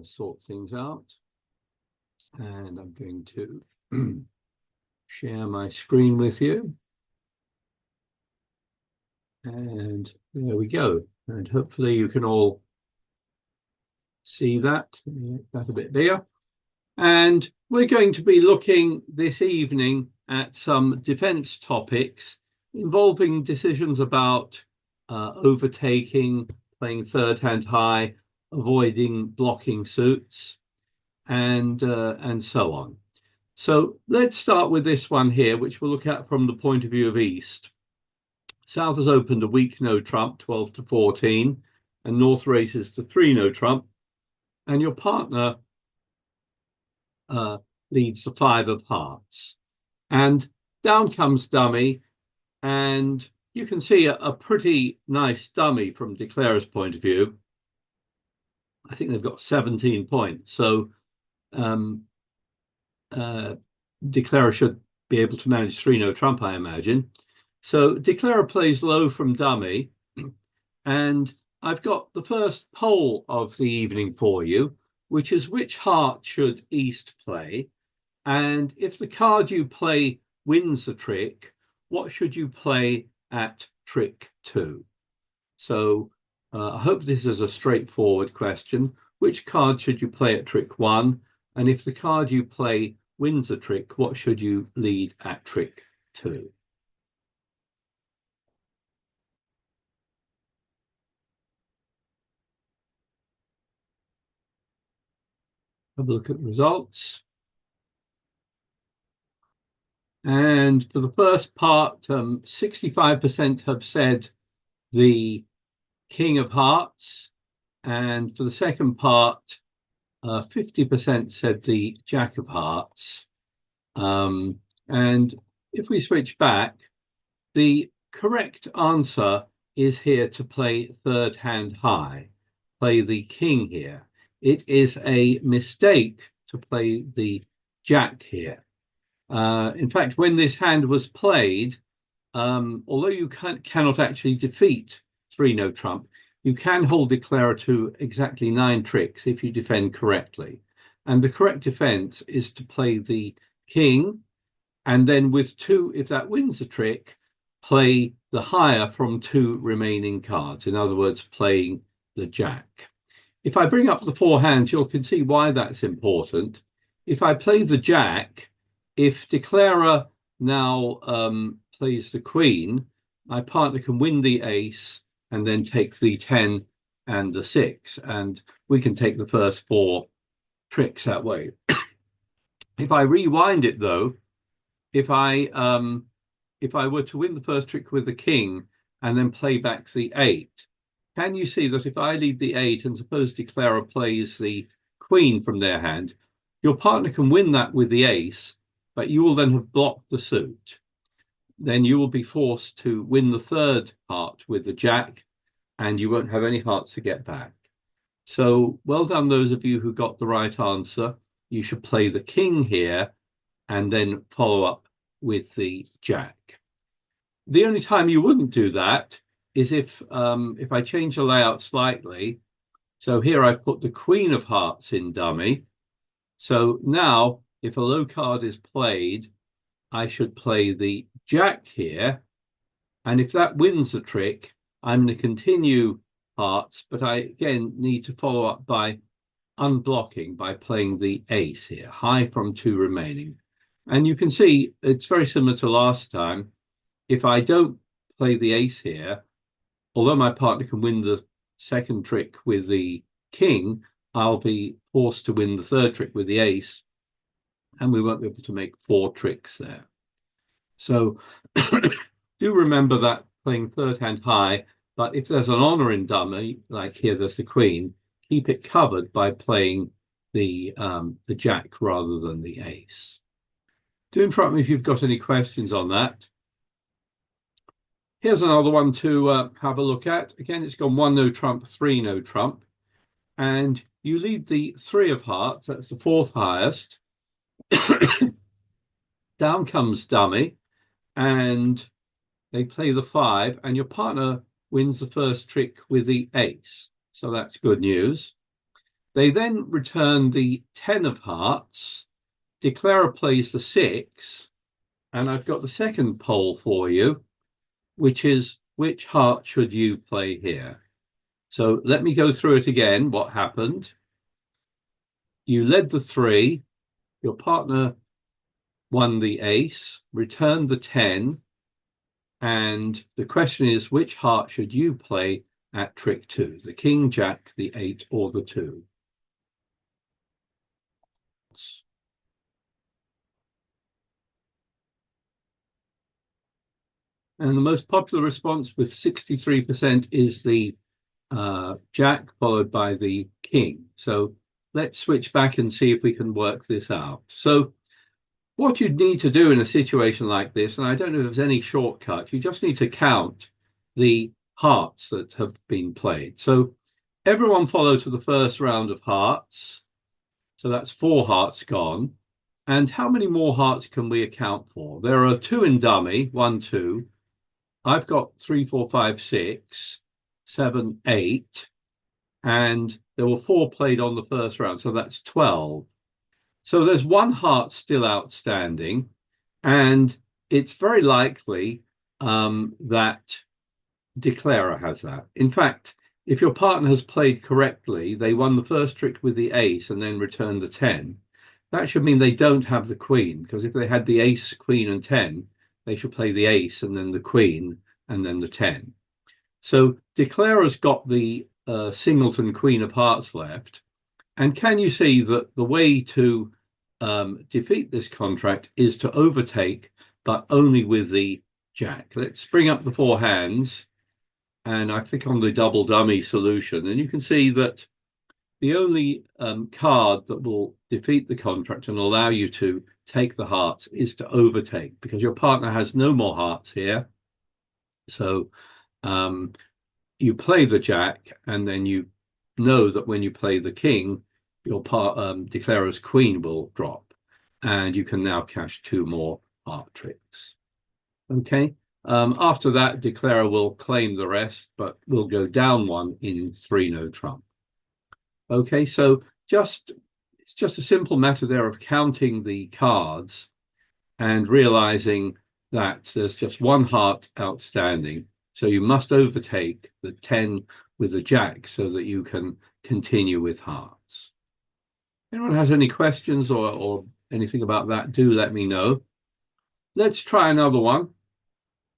sort things out. And I'm going to share my screen with you. And there we go. And hopefully you can all see that. That a bit bigger. And we're going to be looking this evening at some defense topics involving decisions about overtaking, playing third hand high, avoiding blocking suits, and so on. So let's start with this one here, which we'll look at from the point of view of East. South has opened a weak no trump, 12 to 14, and North races to 3 no trump, and your partner leads the 5 of hearts. And down comes dummy, and you can see a pretty nice dummy from declarer's point of view. I think they've got 17 points, so declarer should be able to manage 3 no trump, I imagine. So declarer plays low from dummy, and I've got the first poll of the evening for you, which is which heart should East play? And if the card you play wins the trick, what should you play at trick 2? So I hope this is a straightforward question. Which card should you play at trick 1? And if the card you play wins the trick, what should you lead at trick 2? Have a look at the results. And for the first part, 65% have said the King of Hearts. And for the second part, 50% said the Jack of Hearts. And if we switch back, the correct answer is here to play third hand high, play the King here. It is a mistake to play the Jack here. In fact, when this hand was played, although you cannot actually defeat 3 no trump, you can hold declarer to exactly 9 tricks if you defend correctly. And the correct defense is to play the King, and then with 2, if that wins the trick, play the higher from 2 remaining cards. In other words, playing the Jack. If I bring up the 4 hands, you can see why that's important. If I play the Jack, if declarer now plays the Queen, my partner can win the ace and then take the 10 and the 6, and we can take the first 4 tricks that way. If I rewind it though, if I were to win the first trick with the King and then play back the 8, can you see that if I lead the 8 and suppose declarer plays the Queen from their hand, your partner can win that with the ace, but you will then have blocked the suit. Then you will be forced to win the third heart with the Jack, and you won't have any hearts to get back. So well done, those of you who got the right answer. You should play the King here and then follow up with the Jack. The only time you wouldn't do that is if I change the layout slightly. So here I've put the Queen of Hearts in dummy. So now if a low card is played, I should play the Jack here. And if that wins the trick, I'm going to continue hearts, but I again need to follow up by unblocking by playing the ace here, high from 2 remaining. And you can see it's very similar to last time. If I don't play the ace here, although my partner can win the second trick with the King, I'll be forced to win the third trick with the ace, and we won't be able to make 4 tricks there. So do remember that playing third hand high, but if there's an honor in dummy, like here there's the Queen, keep it covered by playing the Jack rather than the ace. Do interrupt me if you've got any questions on that. Here's another one to have a look at. Again, it's gone 1 no trump, 3 no trump. And you lead the 3 of hearts, that's the 4th highest. Down comes dummy, and they play the 5, and your partner wins the first trick with the ace. So that's good news. They then return the 10 of hearts. Declarer plays the 6, and I've got the second poll for you, which is which heart should you play here? So let me go through it again. What happened? You led the 3, your partner won the ace, returned the 10, and the question is which heart should you play at trick 2? The king, jack, the 8, or the 2? And the most popular response with 63% is the jack, followed by the king. So let's switch back and see if we can work this out. So what you'd need to do in a situation like this, and I don't know if there's any shortcut, you just need to count the hearts that have been played. So everyone follow to the first round of hearts. So that's 4 hearts gone. And how many more hearts can we account for? There are 2 in dummy, 1, 2. I've got 3, 4, 5, 6, 7, 8. And there were 4 played on the first round. So that's 12. So there's 1 heart still outstanding. And it's very likely that declarer has that. In fact, if your partner has played correctly, they won the first trick with the ace and then returned the 10. That should mean they don't have the queen, because if they had the ace, queen, and 10, they should play the ace and then the queen and then the 10. So declarer's got the singleton queen of hearts left. And can you see that the way to defeat this contract is to overtake, but only with the jack? Let's bring up the 4 hands. And I click on the double dummy solution, and you can see that the only card that will defeat the contract and allow you to take the hearts is to overtake, because your partner has no more hearts here. So you play the jack, and then you know that when you play the king, your declarer's queen will drop, and you can now cash 2 more heart tricks. Okay. After that, declarer will claim the rest, but will go down 1 in 3 no trump. Okay, so it's just a simple matter there of counting the cards and realizing that there's just 1 heart outstanding. So you must overtake the 10 with the jack so that you can continue with hearts. Anyone has any questions or anything about that, do let me know. Let's try another one.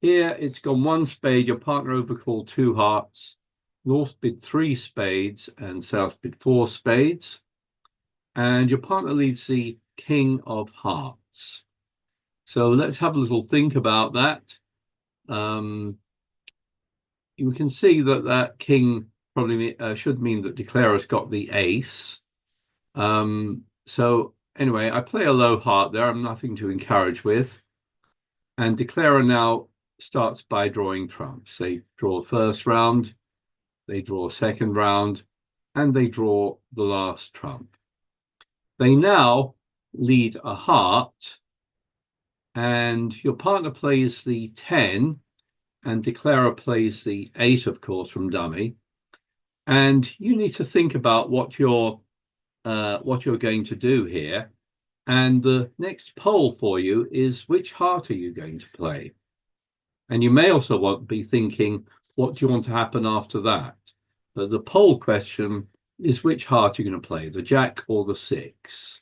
Here it's gone 1 spade, your partner overcalled 2 hearts, north bid 3 spades and south bid 4 spades, and your partner leads the king of hearts. So let's have a little think about that. You can see that that king probably should mean that declarer's got the ace. So anyway, I play a low heart there. I'm nothing to encourage with. And declarer now starts by drawing trumps. They draw first round, they draw second round, and they draw the last trump. They now lead a heart, and your partner plays the 10, and declarer plays the 8, of course, from dummy. And you need to think about what you're going to do here. And the next poll for you is which heart are you going to play? And you may also be thinking, what do you want to happen after that? But the poll question is which heart you're going to play, the jack or the 6?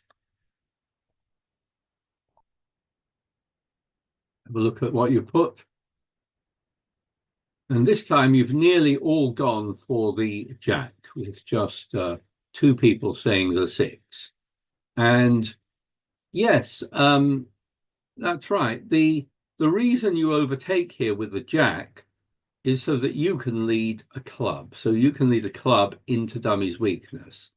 Have a look at what you put. And this time you've nearly all gone for the jack, with just 2 people saying the 6. And yes, that's right. The reason you overtake here with the jack is so that you can lead a club. So you can lead a club into dummy's weakness.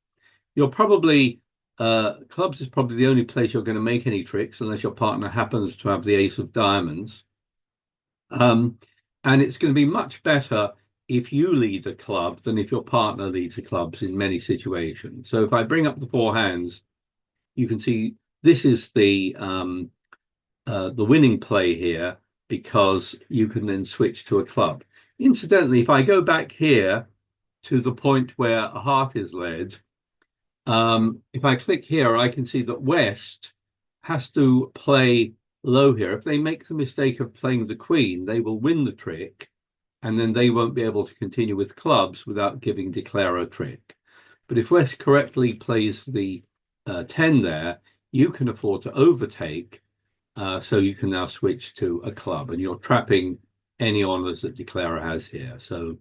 You're probably, clubs is probably the only place you're going to make any tricks unless your partner happens to have the ace of diamonds. And it's going to be much better if you lead a club than if your partner leads a clubs in many situations. So if I bring up the 4 hands, you can see this is the winning play here, because you can then switch to a club. Incidentally, if I go back here to the point where a heart is led, If I click here, I can see that West has to play low here. If they make the mistake of playing the queen, they will win the trick, and then they won't be able to continue with clubs without giving Declare a trick. But if West correctly plays the 10 there, you can afford to overtake, so you can now switch to a club, and you're trapping any honors that Declarer has here. So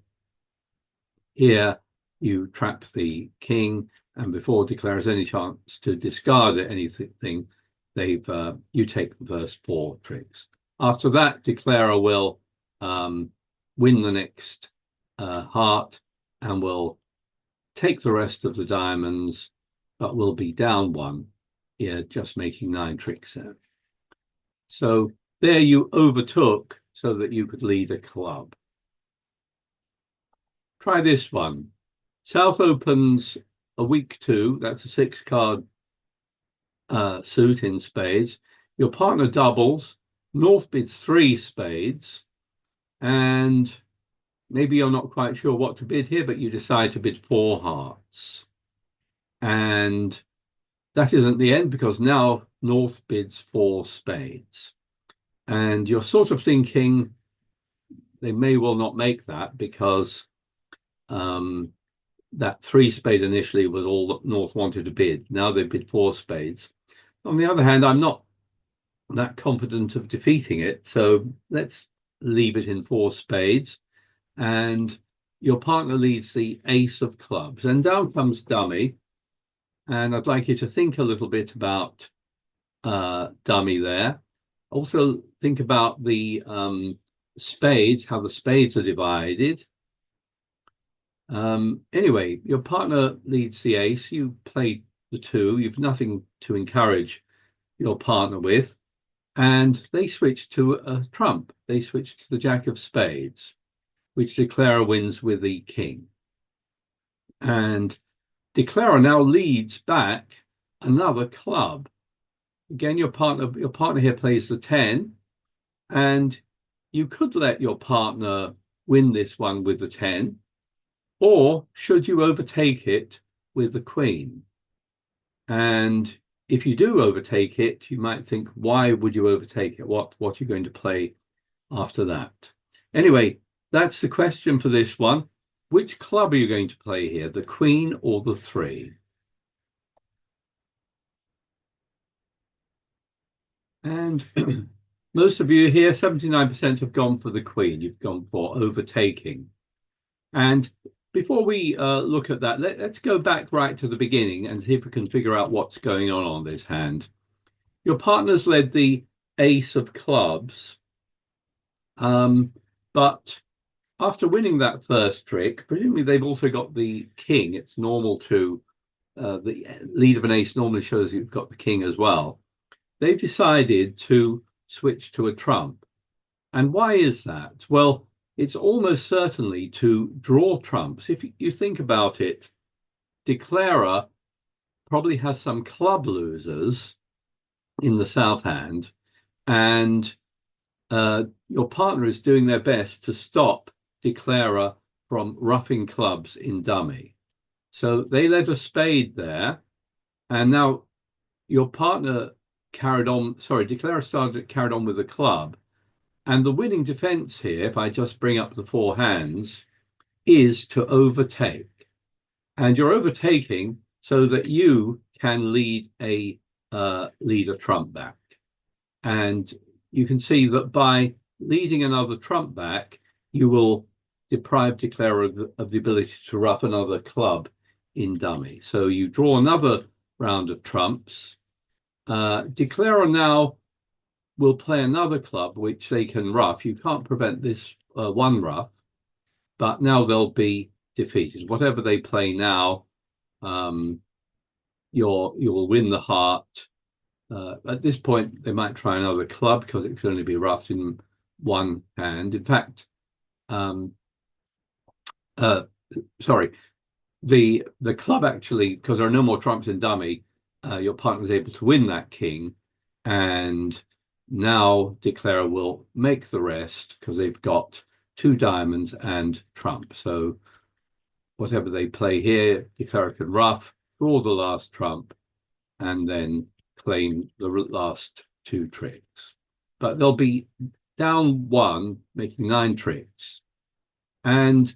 here you trap the king, and before Declare has any chance to discard anything, you take the first 4 tricks. After that, Declarer will win the next heart and will take the rest of the diamonds, but will be down 1 here, just making 9 tricks there. So there you overtook so that you could lead a club. Try this one. South opens a weak 2. That's a 6-card suit in spades. Your partner doubles. North bids 3 spades. And maybe you're not quite sure what to bid here, but you decide to bid 4 hearts. And that isn't the end, because now North bids 4 spades. And you're sort of thinking they may well not make that, because that 3 spade initially was all that North wanted to bid. Now they bid 4 spades. On the other hand, I'm not that confident of defeating it, so let's leave it in 4 spades. And your partner leads the ace of clubs, and down comes dummy. And I'd like you to think a little bit about dummy there. Also think about the spades, how the spades are divided. Anyway, your partner leads the ace. You play the 2. You've nothing to encourage your partner with. And they switch to a trump. They switch to the jack of spades, which Declarer wins with the king. And Declarer now leads back another club. Again, your partner here plays the 10. And you could let your partner win this one with the 10. Or should you overtake it with the queen? And if you do overtake it, you might think, why would you overtake it? What are you going to play after that? Anyway, that's the question for this one. Which club are you going to play here, the queen or the 3? And most of you here, 79% have gone for the queen. You've gone for overtaking. And before we look at that, let's go back right to the beginning and see if we can figure out what's going on this hand. Your partner's led the ace of clubs, but after winning that first trick, presumably they've also got the king. It's normal to, the lead of an ace normally shows you've got the king as well. They've decided to switch to a trump. And why is that? Well, it's almost certainly to draw trumps. If you think about it, Declarer probably has some club losers in the south hand, and your partner is doing their best to stop Declarer from roughing clubs in dummy. So they led a spade there, and now your partner carried on. Sorry, Declarer carried on with the club. And the winning defense here, if I just bring up the 4 hands, is to overtake. And you're overtaking so that you can lead a trump back. And you can see that by leading another trump back, you will deprive Declarer of the ability to rough another club in dummy. So you draw another round of trumps. Declarer now will play another club which they can rough. You can't prevent this 1 rough, but now they'll be defeated. Whatever they play now, you'll win the heart. At this point, they might try another club because it can only be roughed in 1 hand. In fact, sorry, the club actually, because there are no more trumps in dummy, your partner is able to win that king, and now Declarer will make the rest because they've got 2 diamonds and trump. So whatever they play here, Declarer can rough. draw the last trump, and then claim the last two tricks. But they'll be down one, making 9 tricks. And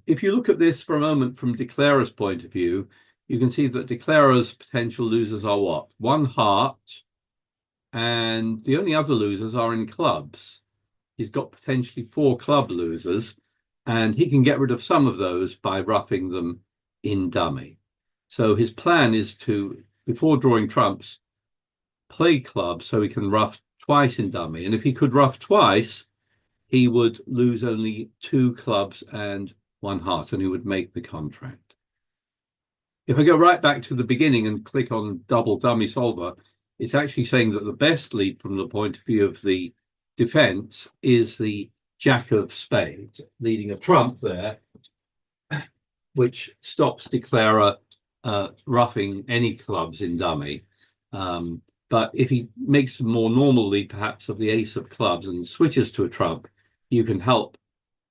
if you look at this for a moment from declarer's point of view, you can see that declarer's potential losers are what? 1 heart, and the only other losers are in clubs. He's got potentially 4 club losers, and he can get rid of some of those by roughing them in dummy. So his plan is to, before drawing trumps, play clubs so he can rough twice in dummy. And if he could rough twice, he would lose only 2 clubs and 1 heart, and he would make the contract. If I go right back to the beginning and click on double dummy solver, it's actually saying that the best lead from the point of view of the defense is the jack of spades, leading a trump there, which stops declarer roughing any clubs in dummy. But if he makes a more normal lead, perhaps of the ace of clubs, and switches to a trump, you can help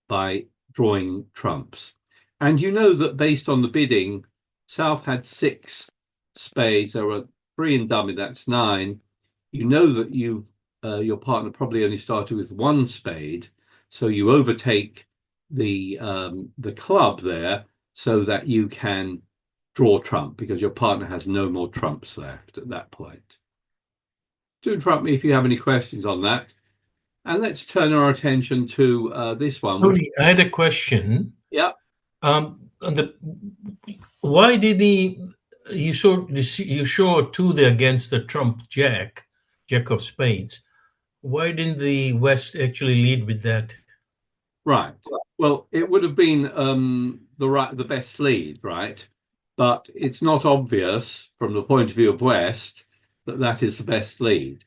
by drawing trumps. And you know that based on the bidding, South had 6 spades. There were 3 in dummy, that's 9. You know that your partner probably only started with 1 spade, so you overtake the club there so that you can draw trump because your partner has no more trumps left at that point. Do interrupt me if you have any questions on that. And let's turn our attention to this one. Tony, I had a question. Yeah. Why did you show a 2 there against the trump jack of spades? Why didn't the West actually lead with that? Right. Well, it would have been the best lead, right? But it's not obvious from the point of view of West that that is the best lead.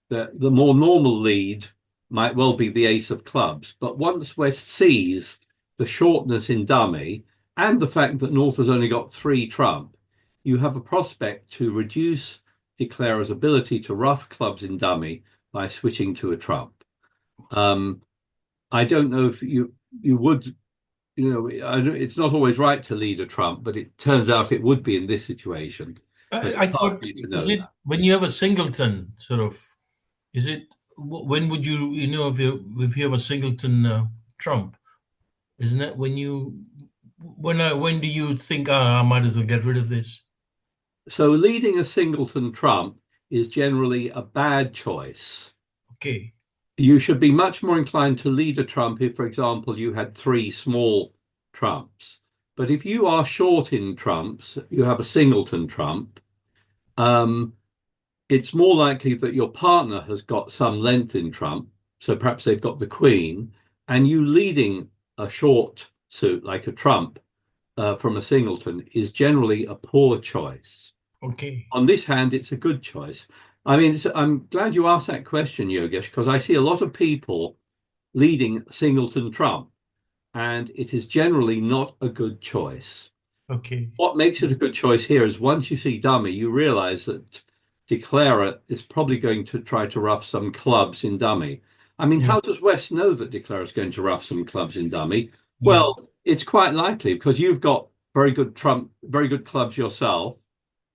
The more normal lead might well be the ace of clubs. But once West sees the shortness in dummy and the fact that North has only got 3 trump, you have a prospect to reduce declarer's ability to rough clubs in dummy by switching to a trump. I don't know if you would, it's not always right to lead a trump, but it turns out it would be in this situation. But I it's hard thought, for you to know is it that. when you have a singleton sort of? Is it when would if you have a singleton trump? Isn't that when when do you think I might as well get rid of this? So leading a singleton trump is generally a bad choice. Okay, You should be much more inclined to lead a trump if, for example, you had 3 small trumps. But if you are short in trumps, you have a singleton trump, um, it's more likely that your partner has got some length in trump. So perhaps they've got the queen, and you leading a short suit like a trump from a singleton is generally a poor choice. okay, On this hand, it's a good choice. I mean, I'm glad you asked that question, Yogesh, because I see a lot of people leading singleton trump, and it is generally not a good choice. okay. What makes it a good choice here is once you see dummy, you realize that declarer is probably going to try to rough some clubs in dummy. I mean, Yeah, how does West know that declarer is going to rough some clubs in dummy? yeah, Well, it's quite likely because you've got very good clubs yourself,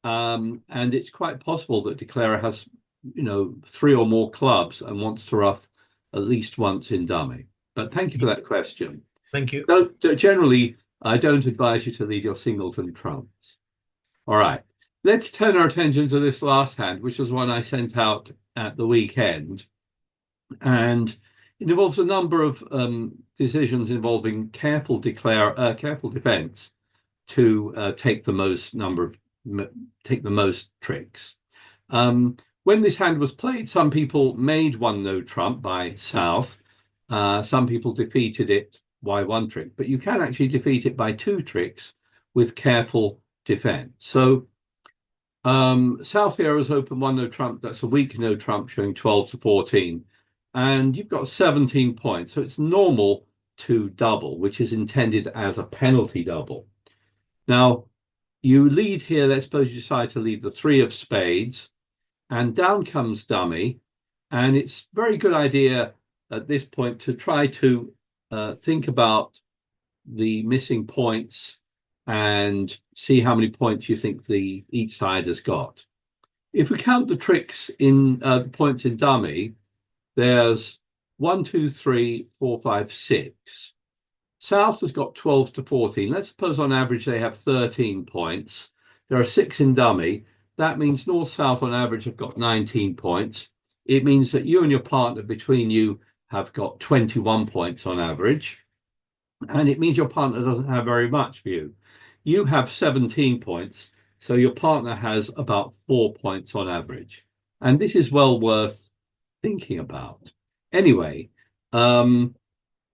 and it's quite possible that declarer has, 3 or more clubs and wants to rough at least once in dummy. But thank you for yeah. that question. Thank you. Generally, I don't advise you to lead your singleton trumps. All right, let's turn our attention to this last hand, which is one I sent out at the weekend. And it involves a number of decisions involving careful defense to take the most tricks. When this hand was played, some people made 1 no trump by South. Some people defeated it by 1 trick, but you can actually defeat it by 2 tricks with careful defense. So South here has opened 1 no trump. That's a weak no trump showing 12 to 14. And you've got 17 points. So it's normal to double, which is intended as a penalty double. Now, you lead here. Let's suppose you decide to lead the 3 of spades, and down comes dummy. And it's a very good idea at this point to try to think about the missing points and see how many points you think each side has got. If we count the tricks in the points in dummy, there's 1, 2, 3, 4, 5, 6. South has got 12 to 14. Let's suppose on average they have 13 points. There are 6 in dummy. That means North South on average have got 19 points. It means that you and your partner between you have got 21 points on average. And it means your partner doesn't have very much for you. You have 17 points, so your partner has about 4 points on average. And this is well worth thinking about. Anyway, a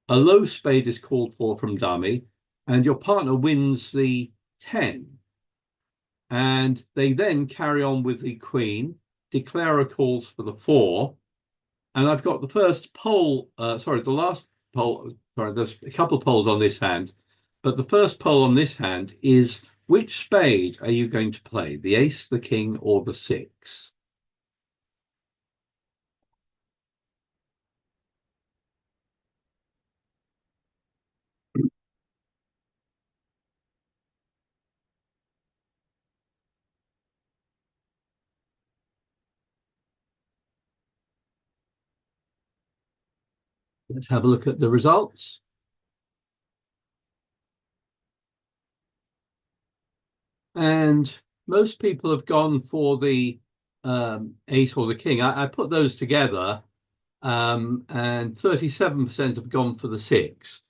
low spade is called for from dummy, and your partner wins the 10. And they then carry on with the queen. Declarer calls for the 4. And I've got the first pole, the last pole, there's a couple of poles on this hand, but the first pole on this hand is which spade are you going to play? The ace, the king, or the 6? Let's have a look at the results. And most people have gone for the ace or the king. I put those together, and 37% have gone for the 6.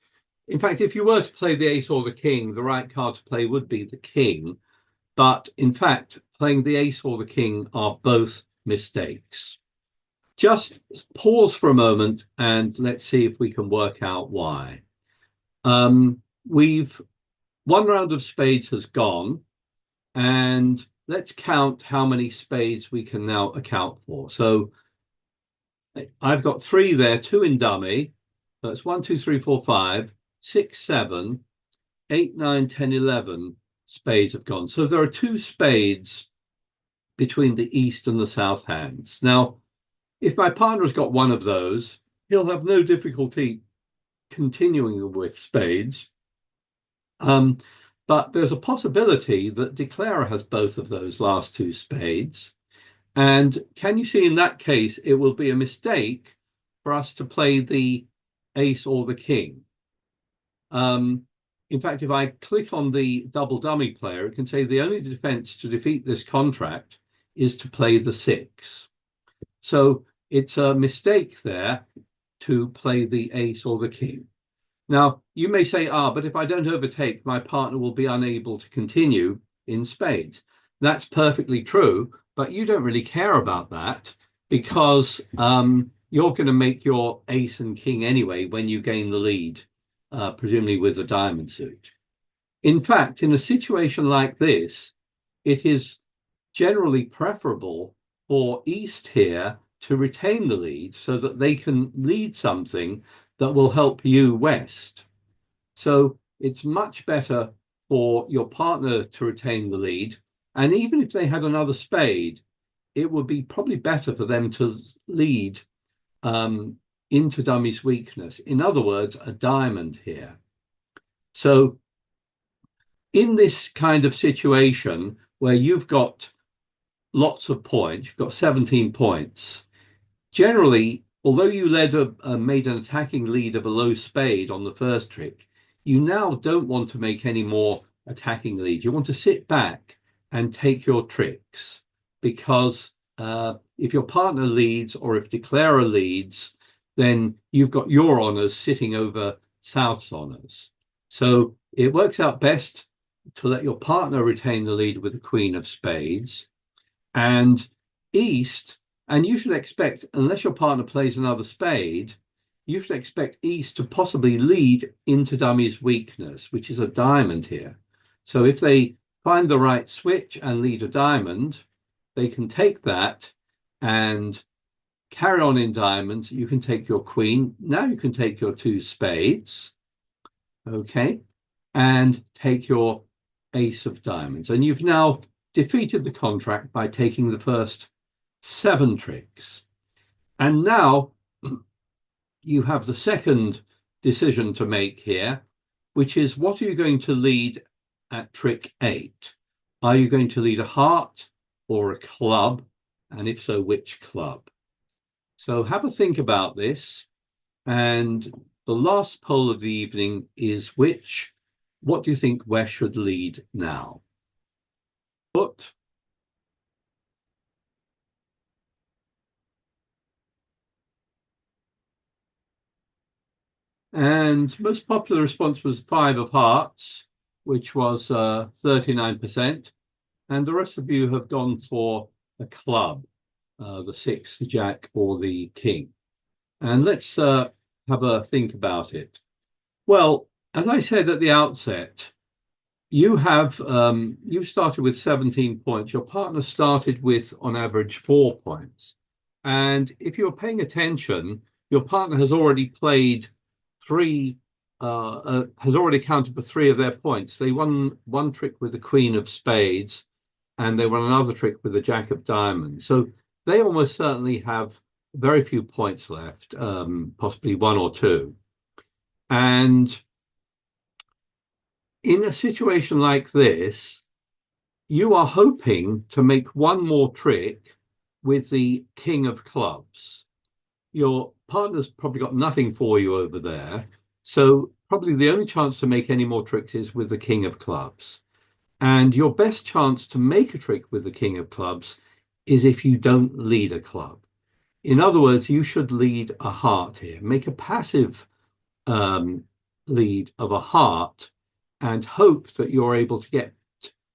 In fact, if you were to play the ace or the king, the right card to play would be the king. But in fact, playing the ace or the king are both mistakes. Just pause for a moment and let's see if we can work out why. We've one round of spades has gone, and let's count how many spades we can now account for. So I've got 3 there, 2 in dummy. That's 1, 2, 3, 4, 5, 6, 7, 8, 9, 10, 11 spades have gone. So there are 2 spades between the east and the south hands. Now, if my partner's got one of those, he'll have no difficulty continuing with spades. But there's a possibility that Declarer has both of those last 2 spades. And can you see in that case, it will be a mistake for us to play the ace or the king. In fact, if I click on the double dummy player, it can say the only defense to defeat this contract is to play the 6. So it's a mistake there to play the ace or the king. Now, you may say, but if I don't overtake, my partner will be unable to continue in spades. That's perfectly true, but you don't really care about that because you're going to make your ace and king anyway when you gain the lead, presumably with a diamond suit. In fact, in a situation like this, it is generally preferable for East here to retain the lead so that they can lead something that will help you West. So it's much better for your partner to retain the lead. And even if they had another spade, it would be probably better for them to lead into dummy's weakness. In other words, a diamond here. So in this kind of situation where you've got lots of points, you've got 17 points, generally, although you made an attacking lead of a low spade on the first trick, you now don't want to make any more attacking leads. You want to sit back and take your tricks because if your partner leads or if Declarer leads, then you've got your honors sitting over South's honors. So it works out best to let your partner retain the lead with the Queen of Spades. And East, and you should expect, unless your partner plays another spade, you should expect East to possibly lead into dummy's weakness, which is a diamond here. So if they find the right switch and lead a diamond, they can take that and carry on in diamonds. You can take your queen. Now you can take your 2 spades, okay, and take your ace of diamonds. And you've now defeated the contract by taking the first 7 tricks. And now you have the second decision to make here, which is what are you going to lead at trick 8. Are you going to lead a heart or a club? And if so, which club? So have a think about this. And the last poll of the evening is which? What do you think West should lead now? Put. And most popular response was 5 of hearts, which was 39%. And the rest of you have gone for a club, the 6, the jack, or the king. And let's have a think about it. Well, as I said at the outset, you started with 17 points. Your partner started with, on average, 4 points. And if you're paying attention, your partner has already played three, has already counted for 3 of their points. They won one trick with the Queen of Spades, and they won another trick with the Jack of Diamonds. So they almost certainly have very few points left, possibly 1 or 2. And in a situation like this, you are hoping to make one more trick with the King of Clubs. Your partner's probably got nothing for you over there. So probably the only chance to make any more tricks is with the King of Clubs. And your best chance to make a trick with the King of Clubs is if you don't lead a club. In other words, you should lead a heart here. Make a passive um, lead of a heart and hope that you're able to get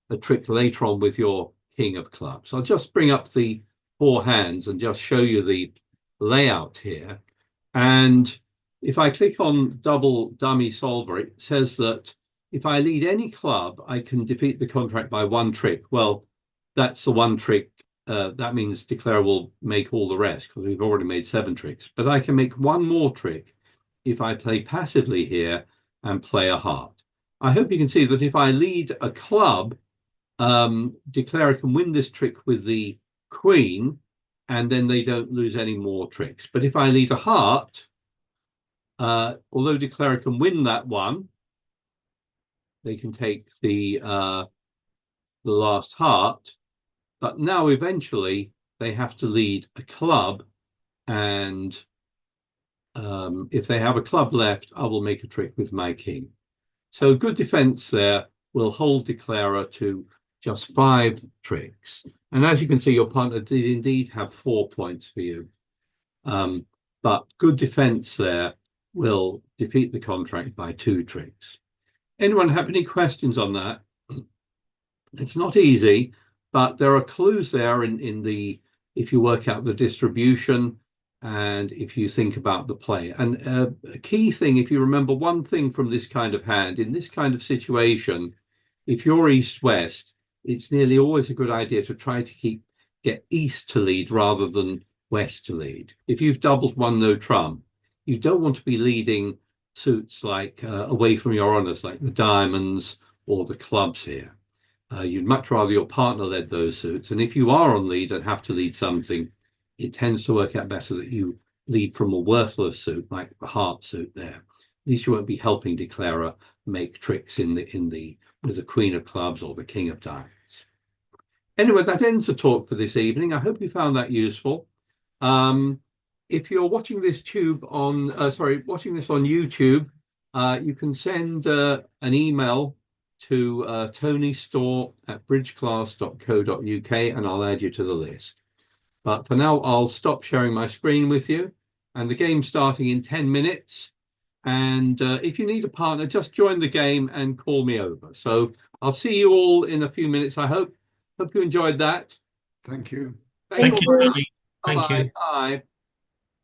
a trick later on with your King of Clubs. I'll just bring up the 4 hands and just show you the layout here. And if I click on double dummy solver, it says that if I lead any club, I can defeat the contract by 1 trick. Well, that's the 1 trick. That means declare will make all the rest because we've already made 7 tricks. But I can make 1 more trick if I play passively here and play a heart. I hope you can see that if I lead a club, declare can win this trick with the queen, and then they don't lose any more tricks. But if I lead a heart, although declare can win that one, they can take the last heart. But now eventually they have to lead a club, and if they have a club left, I will make a trick with my king. So good defense there will hold declarer to just 5 tricks. And as you can see, your partner did indeed have 4 points for you. But good defense there will defeat the contract by 2 tricks. Anyone have any questions on that? It's not easy, but there are clues there in the, if you work out the distribution and if you think about the play. And a key thing, if you remember one thing from this kind of hand, in this kind of situation, if you're east-west, it's nearly always a good idea to try to get east to lead rather than west to lead. If you've doubled 1 no trump, you don't want to be leading suits like away from your honors, like the diamonds or the clubs here. You'd much rather your partner led those suits. And if you are on lead and have to lead something, it tends to work out better that you lead from a worthless suit like the heart suit there. At least you won't be helping declarer make tricks with the Queen of Clubs or the King of Diamonds. Anyway, that ends the talk for this evening. I hope you found that useful. If you're watching this watching this on YouTube, you can send an email to tonystore@bridgeclass.co.uk and I'll add you to the list. But for now, I'll stop sharing my screen with you, and the game's starting in 10 minutes. And if you need a partner, just join the game and call me over. So I'll see you all in a few minutes, I hope. Hope you enjoyed that. Thank you. Thank you Thank all you, very much. Tony. Thank Bye-bye. you. Bye.